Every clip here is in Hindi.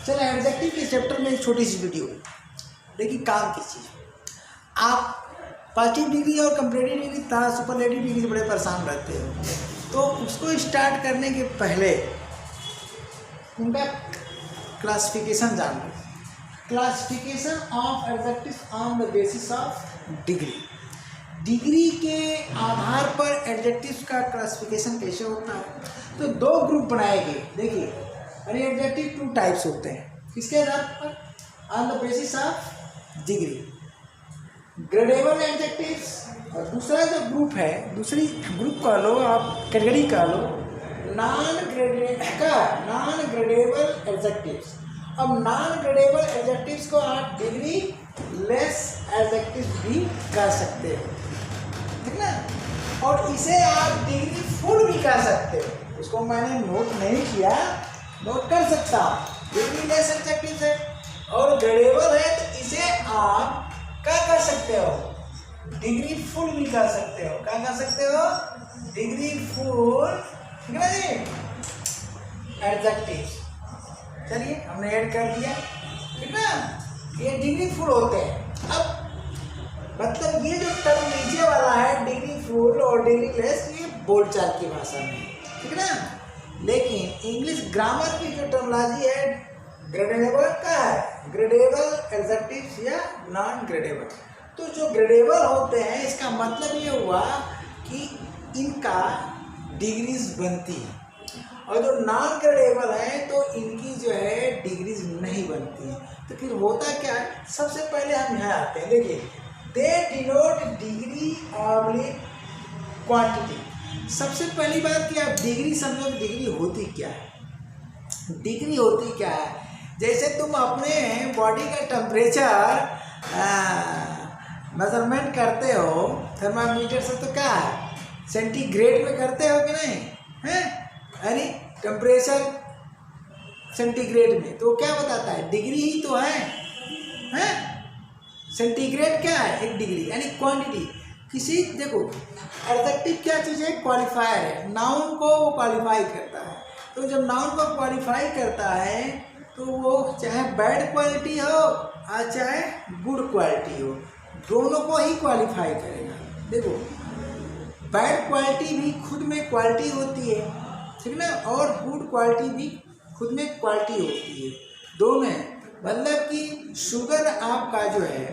चलो एडजेक्टिव के चैप्टर में एक छोटी सी वीडियो देखिए काम की चीज़। आप पॉजिटिव डिग्री और कंपैरेटिव डिग्री तथा सुपरलेटिव डिग्री से बड़े परेशान रहते हो, तो उसको स्टार्ट करने के पहले उनका क्लासिफिकेशन जान लो। Classification of adjectives on the basis of degree. Degree के आधार पर एडजेक्टिव्स का क्लासिफिकेशन कैसे होता है, तो दो ग्रुप बनाए गए। देखिए एडजेक्टिव टू टाइप्स होते हैं, किसके आधार पर? On the basis of degree. Gradable adjectives और दूसरा जो ग्रुप है, दूसरी ग्रुप कह लो आप, कैटेगरी कह लो नॉन ग्रेडेबल एडजेक्टिव्स। अब नॉन ग्रेडेबल एडजेक्टिव्स को आप डिग्री लेस एडजेक्टिव्स भी कह सकते हो, ठीक ना। और इसे आप डिग्री फुल भी कह सकते हो। उसको मैंने नोट नहीं किया, नोट कर सकता हूँ। डिग्री लेस एडजेक्टिव्स है और ग्रेडेबल है, तो इसे आप क्या कर सकते हो? डिग्री फुल भी कर सकते हो। क्या कर सकते हो? डिग्री फुल, ठीक है ना जी, एडजेक्टिव्स। चलिए हमने ऐड कर दिया, ठीक ना। ये डिग्री फुल होते हैं। अब मतलब ये जो टर्म नीचे वाला है डिग्री फुल और डिग्री लेस, ये बोलचाल की भाषा में, ठीक ना। लेकिन इंग्लिश ग्रामर की जो टर्मोलॉजी है ग्रेडेबल का है, ग्रेडेबल एडजेक्टिव्स या नॉन ग्रेडेबल। तो जो ग्रेडेबल होते हैं इसका मतलब ये हुआ कि इनका डिग्रीज बनती है, और जो नॉन ग्रेडेबल है तो इनकी जो है डिग्रीज नहीं बनती है। तो फिर होता क्या है, सबसे पहले हम यहाँ आते हैं। देखिए दे डिनोट डिग्री ऑब्लिक क्वांटिटी। सबसे पहली बात कि आप डिग्री समझो, डिग्री होती क्या है? डिग्री होती क्या है? जैसे तुम अपने बॉडी का टेम्परेचर मेजरमेंट करते हो थर्मामीटर से, तो क्या है सेंटीग्रेड में करते हो कि नहीं है, यानी टेम्परेचर सेंटीग्रेड में, तो क्या बताता है? डिग्री ही तो है? सेंटीग्रेड क्या है? एक डिग्री, यानी क्वांटिटी। किसी देखो एडजेक्टिव क्या चीज़ है? क्वालिफायर है, नाउन को वो क्वालिफाई करता है। तो जब नाउन को क्वालिफाई करता है तो वो चाहे बैड क्वालिटी हो और चाहे गुड क्वालिटी हो, दोनों को ही क्वालिफाई करेगा। देखो बैड क्वालिटी भी खुद में क्वालिटी होती है, ठीक ना, और गुड क्वालिटी भी खुद में क्वालिटी होती है, दोनों है। मतलब कि शुगर आपका जो है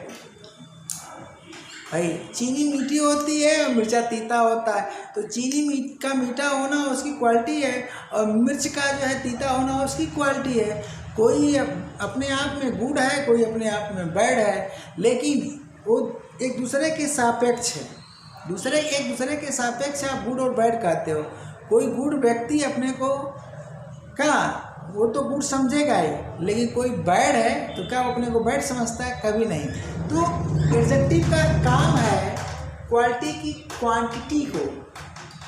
भाई, चीनी मीठी होती है और मिर्चा तीता होता है, तो चीनी का मीठा होना उसकी क्वालिटी है, और मिर्च का जो है तीता होना उसकी क्वालिटी है। कोई अपने आप में गुड है, कोई अपने आप में बैड है, लेकिन वो एक दूसरे के सापेक्ष है। एक दूसरे के सापेक्ष आप गुड और बैड कहते हो। कोई गुड व्यक्ति अपने को क्या, वो तो गुड समझेगा ही, लेकिन कोई बैड है तो क्या वो अपने को बैड समझता है? कभी नहीं। तो एडजेक्टिव का काम है क्वालिटी की क्वांटिटी को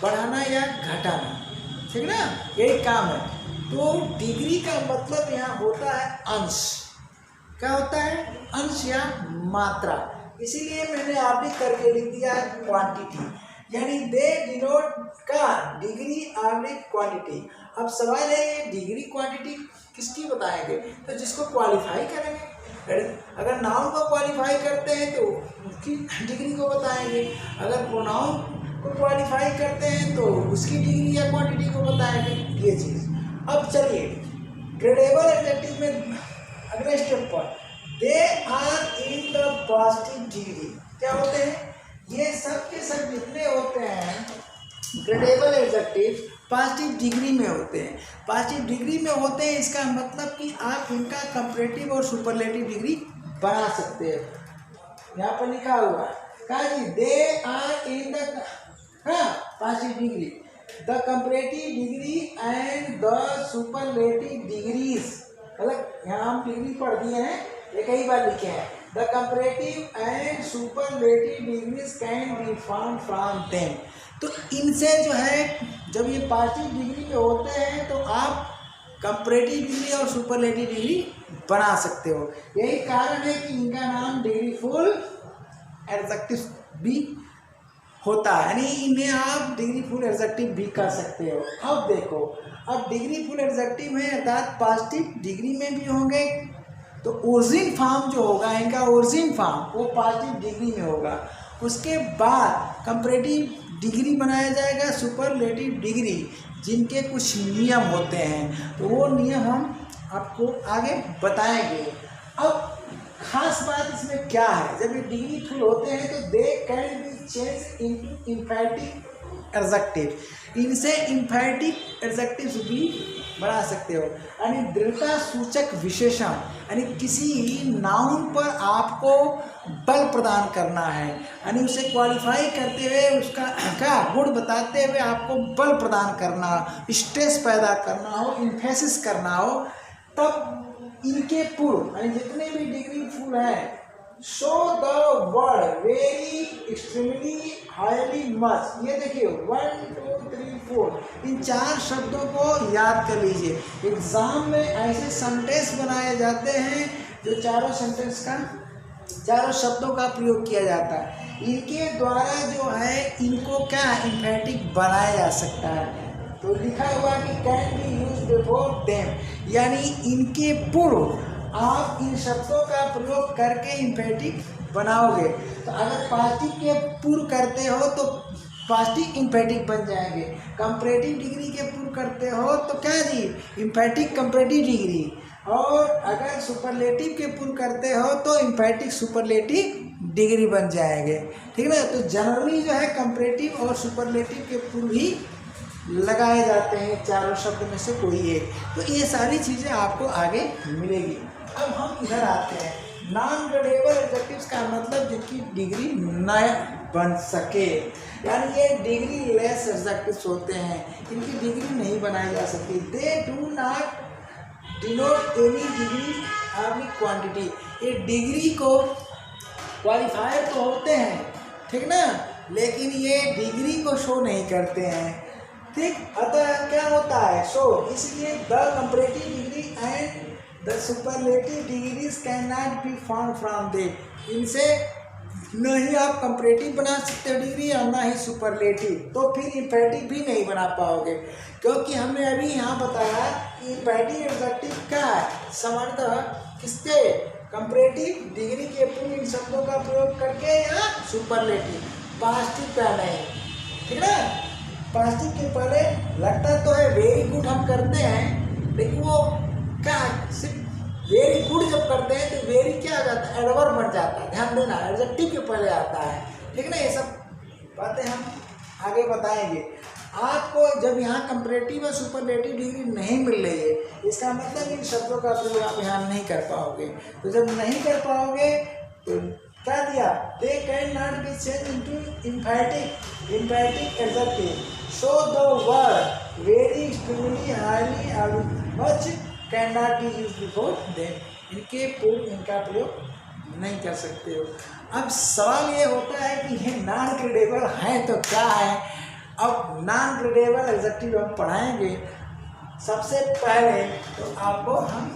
बढ़ाना या घटाना, ठीक ना, यही काम है। तो डिग्री का मतलब यहाँ होता है अंश। क्या होता है? अंश या मात्रा। इसीलिए मैंने आप भी करके लिख दिया क्वांटिटी, यानी दे डिनोट का डिग्री ऑब्लिक क्वांटिटी। अब सवाल है ये डिग्री क्वांटिटी किसकी बताएंगे? तो जिसको क्वालिफाई करेंगे। अगर नाउन को क्वालिफाई करते हैं तो उसकी डिग्री को बताएंगे, अगर प्रोनाउन को क्वालिफाई करते हैं तो उसकी डिग्री या क्वांटिटी को बताएंगे, ये चीज़। अब चलिए ग्रेडेबल एडजेक्टिव में अगले स्टेप पर, they are in the positive degree. क्या होते हैं? ये सब के सब जितने होते हैं ग्रेडेबल एडजेक्टिव पॉजिटिव डिग्री में होते हैं। पॉजिटिव डिग्री में होते हैं, इसका मतलब कि आप इनका कंपैरेटिव और सुपरलेटिव डिग्री बना सकते हैं। यहाँ पर लिखा हुआ क्या जी? They are in the positive degree, the comparative degree and the superlative degrees. मतलब यहाँ हम डिग्री पढ़ दिए हैं, ये कई बार लिखे हैं। The comparative and superlative degrees can be found from them. तो इनसे जो है, जब ये पॉजिटिव डिग्री में होते हैं तो आप कंपैरेटिव डिग्री और सुपरलेटिव डिग्री बना सकते हो। यही कारण है कि इनका नाम डिग्री फुल एडजेक्टिव भी होता है, यानी इन्हें आप डिग्रीफुल एडजेक्टिव भी कर सकते हो। अब देखो, अब डिग्रीफुल एडजेक्टिव है अर्थात पॉजिटिव डिग्री में भी होंगे, तो ओरिजिन फॉर्म जो होगा इनका, ओरिजिन फॉर्म वो पॉजिटिव डिग्री में होगा। उसके बाद कंपैरेटिव डिग्री बनाया जाएगा सुपरलेटिव डिग्री, जिनके कुछ नियम होते हैं, तो वो नियम हम आपको आगे बताएंगे। अब खास बात इसमें क्या है, जब ये डिग्री फुल होते हैं तो they can be change into emphatic adjective, इनसे इंफैटिक एडजेक्टिव्स भी बना सकते हो। यानी दृढ़ता सूचक विशेषण, यानी किसी नाउन पर आपको बल प्रदान करना है, यानी उसे क्वालिफाई करते हुए उसका क्या गुण बताते हुए आपको बल प्रदान करना, स्ट्रेस पैदा करना हो, इन्फेसिस करना हो, तब इनके पूर्व यानी जितने भी डिग्री फुल है, show the word very extremely highly much, ये देखिए 1 2 3 4 इन 4 शब्दों को याद कर लीजिए। एग्जाम में ऐसे सेंटेंस बनाए जाते हैं जो चारों शब्दों का प्रयोग किया जाता है, इनके द्वारा जो है इनको क्या इंफैटिक बनाया जा सकता है। तो लिखा हुआ कि can be use before them, यानी इनके पूर्व आप इन शब्दों का प्रयोग करके इंफैटिक बनाओगे। तो अगर पॉजिटिव के पूर्व करते हो तो पॉजिटिव इंफैटिक बन जाएंगे, कंपैरेटिव डिग्री के पूर्व करते हो तो क्या जी इंफैटिक कंपैरेटिव डिग्री, और अगर सुपरलेटिव के पूर्व करते हो तो इंफैटिक सुपरलेटिव डिग्री बन जाएंगे। ठीक ना, तो जनरली जो है कंपैरेटिव और सुपरलेटिव के पूर्व ही लगाए जाते हैं, चारों शब्द में से कोई एक। तो ये सारी चीज़ें आपको आगे मिलेगी। अब हम इधर आते हैं, नॉन ग्रेडेबल एडजेक्टिव्स का मतलब जिनकी डिग्री न बन सके, यानी ये डिग्री लेस एडजेक्टिव्स होते हैं, इनकी डिग्री नहीं बनाई जा सकती। They do not denote any degree और क्वांटिटी, ये डिग्री को क्वालिफायर तो होते हैं, ठीक ना, लेकिन ये डिग्री को शो नहीं करते हैं। ठीक, अतः क्या होता है शो, इसलिए the comparative degree and the superlative degrees can not be found from they, इनसे न ही आप कंपैरेटिव बना सकते हो डिग्री और ना ही सुपरलेटिव, तो फिर इंफैटिक भी नहीं बना पाओगे, क्योंकि हमने अभी यहाँ बताया कि इंफैटिक एडजेक्टिव क्या है, सामान्यतः किसके कंपैरेटिव डिग्री के पूर्व इन शब्दों का प्रयोग करके या सुपरलेटिव, पॉजिटिव का नहीं। ठीक ना, पॉजिटिव के पहले लगता तो है वेरी गुड हम करते हैं, लेकिन वो क्या सिर्फ वेरी गुड जब करते हैं तो वेरी क्या आ जाता है, एडवर्ब बन जाता है, ध्यान देना एडजेक्टिव के पहले आता है। ठीक ना, ये सब बातें हम आगे बताएंगे आपको। जब यहाँ कंपैरेटिव और सुपरलेटिव डिग्री नहीं मिल रही है, इसका मतलब इन शब्दों का प्रयोग आप यहाँ नहीं कर पाओगे। तो जब नहीं कर पाओगे तो क्या दिया, they can not be change into emphatic adjective, so the word very extremely highly और much can not be used before them, इनके पूर्व इनका प्रयोग नहीं कर सकते हो। अब सवाल ये होता है कि ये नॉन ग्रेडेबल हैं तो क्या है। अब नॉन ग्रेडेबल एडजेक्टिव हम पढ़ाएंगे। सबसे पहले तो आपको हम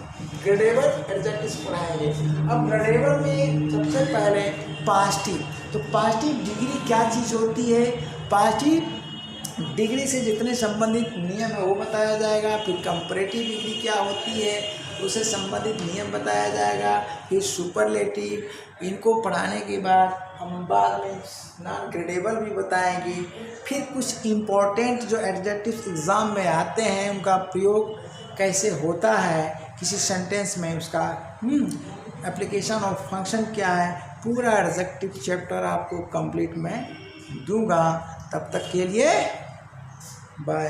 ग्रेडेबल एडजेक्टिव्स पढ़ाएंगे। अब ग्रेडेबल में सबसे पहले पॉजिटिव, तो पॉजिटिव डिग्री क्या चीज़ होती है, पॉजिटिव डिग्री से जितने संबंधित नियम है वो बताया जाएगा। फिर कंपैरेटिव डिग्री क्या होती है उससे संबंधित नियम बताया जाएगा। फिर सुपरलेटिव, इनको पढ़ाने के बाद हम बाद में नॉन ग्रेडेबल भी बताएंगे। फिर कुछ इम्पोर्टेंट जो एडजेक्टिव्स एग्ज़ाम में आते हैं उनका प्रयोग कैसे होता है किसी सेंटेंस में, उसका एप्लीकेशन और फंक्शन क्या है, पूरा एडजेक्टिव चैप्टर आपको कंप्लीट मैं दूंगा। तब तक के लिए बाय।